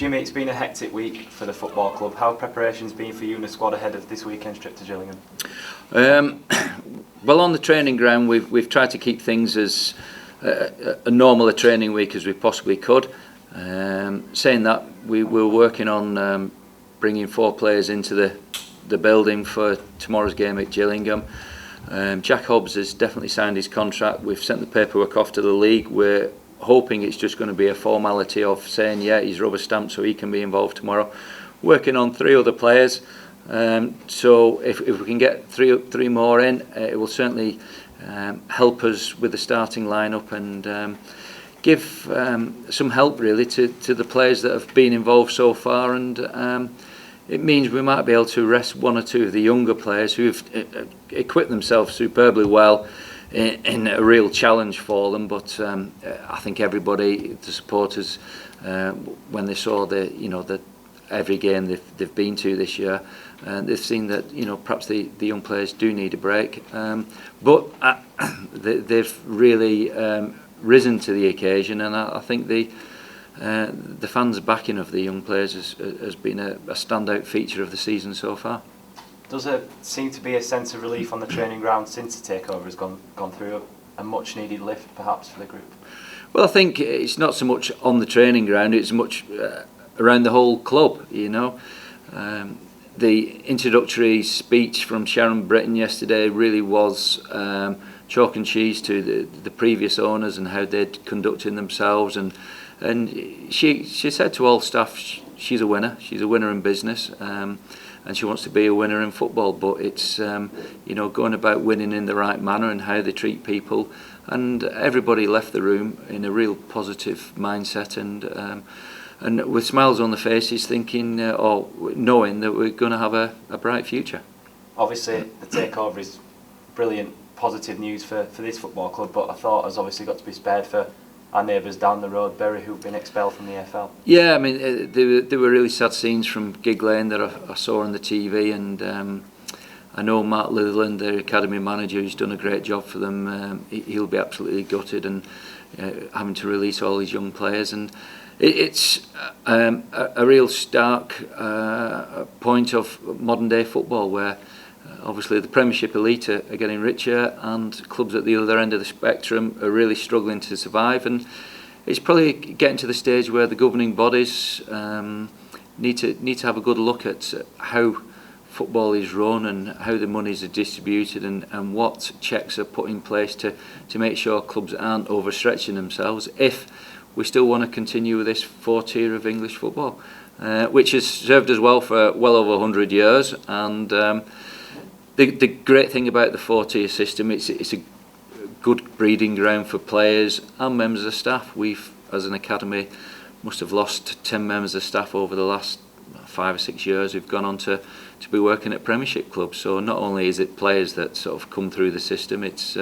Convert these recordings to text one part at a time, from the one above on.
Jimmy, it's been a hectic week for the football club. How have preparations been for you and the squad ahead of this weekend's trip to Gillingham? Well, on the training ground, we've tried to keep things as a normal a training week as we possibly could. Saying that, we were working on bringing 4 players into the building for tomorrow's game at Gillingham. Jack Hobbs has definitely signed his contract. We've sent the paperwork off to the league. We're hoping it's just going to be a formality of saying, yeah, he's rubber stamped so he can be involved tomorrow. Working on 3 other players. So if we can get three more in, it will certainly help us with the starting lineup and give some help really to the players that have been involved so far, and it means we might be able to rest 1 or 2 of the younger players who have equipped themselves superbly well in a real challenge for them. But I think everybody, the supporters, when they saw the every game they've been to this year, they've seen that perhaps the young players do need a break, but they've really risen to the occasion, and I think the fans' backing of the young players has been a standout feature of the season so far. Does there seem to be a sense of relief on the training ground since the takeover has gone through a much needed lift perhaps for the group? Well, I think it's not so much on the training ground, it's much around the whole club, The introductory speech from Sharon Britton yesterday really was chalk and cheese to the previous owners and how they'd conducted themselves, and she said to all staff she's a winner in business, and she wants to be a winner in football, but it's going about winning in the right manner and how they treat people, and everybody left the room in a real positive mindset and with smiles on their faces, thinking or knowing that we're going to have a bright future. Obviously the takeover is brilliant positive news for this football club, but I thought has obviously got to be spared for our neighbours down the road, Bury, who've been expelled from the EFL. Yeah, I mean there were really sad scenes from Gig Lane that I saw on the TV, and I know Mark Litherland, their academy manager, who's done a great job for them. He'll be absolutely gutted and having to release all these young players, and it's a real stark point of modern day football where obviously the Premiership elite are getting richer and clubs at the other end of the spectrum are really struggling to survive, and it's probably getting to the stage where the governing bodies need to have a good look at how football is run and how the monies are distributed, and what checks are put in place to make sure clubs aren't overstretching themselves if we still want to continue with this 4-tier of English football, which has served us well for well over 100 years. And the great thing about the 4-tier system, it's a good breeding ground for players and members of staff. We've, as an academy, must have lost 10 members of staff over the last 5 or 6 years who've gone on to be working at Premiership clubs. So not only is it players that sort of come through the system, it's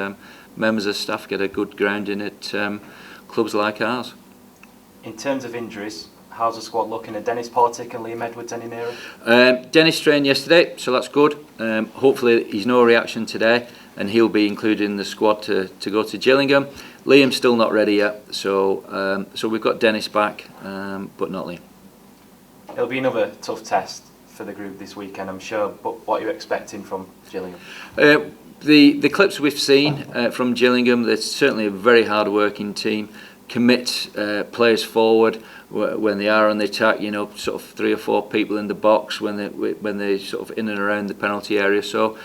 members of staff get a good grounding at clubs like ours. In terms of injuries, how's the squad looking? Are Dennis Politic and Liam Edwards any nearer? Dennis trained yesterday, so that's good. Hopefully he's no reaction today, and he'll be included in the squad to go to Gillingham. Liam's still not ready yet, so we've got Dennis back, but not Liam. It'll be another tough test for the group this weekend, I'm sure, but what are you expecting from Gillingham? The clips we've seen from Gillingham, they're certainly a very hard working team, commit players forward when they are on the attack, sort of 3 or 4 people in the box when they sort of in and around the penalty area. So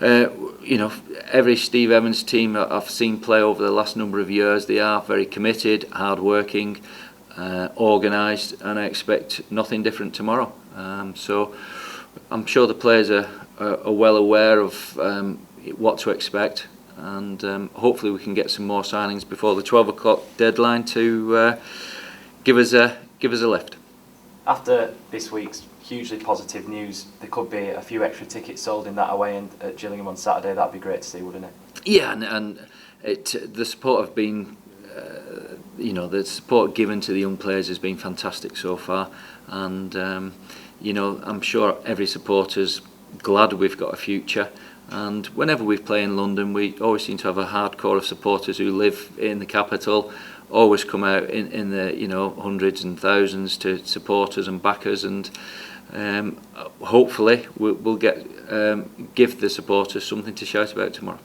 every Steve Evans team I've seen play over the last number of years, they are very committed, hard working, organised, and I expect nothing different tomorrow. So I'm sure the players are well aware of what to expect, and hopefully we can get some more signings before the 12 o'clock deadline to give us a lift. After this week's hugely positive news, there could be a few extra tickets sold in that away end at Gillingham on Saturday. That'd be great to see, wouldn't it? Yeah, and the support have been the support given to the young players has been fantastic so far, and I'm sure every supporter's glad we've got a future. And whenever we play in London, we always seem to have a hardcore of supporters who live in the capital always come out in the, you know, hundreds and thousands to supporters and backers, and hopefully we'll get give the supporters something to shout about tomorrow.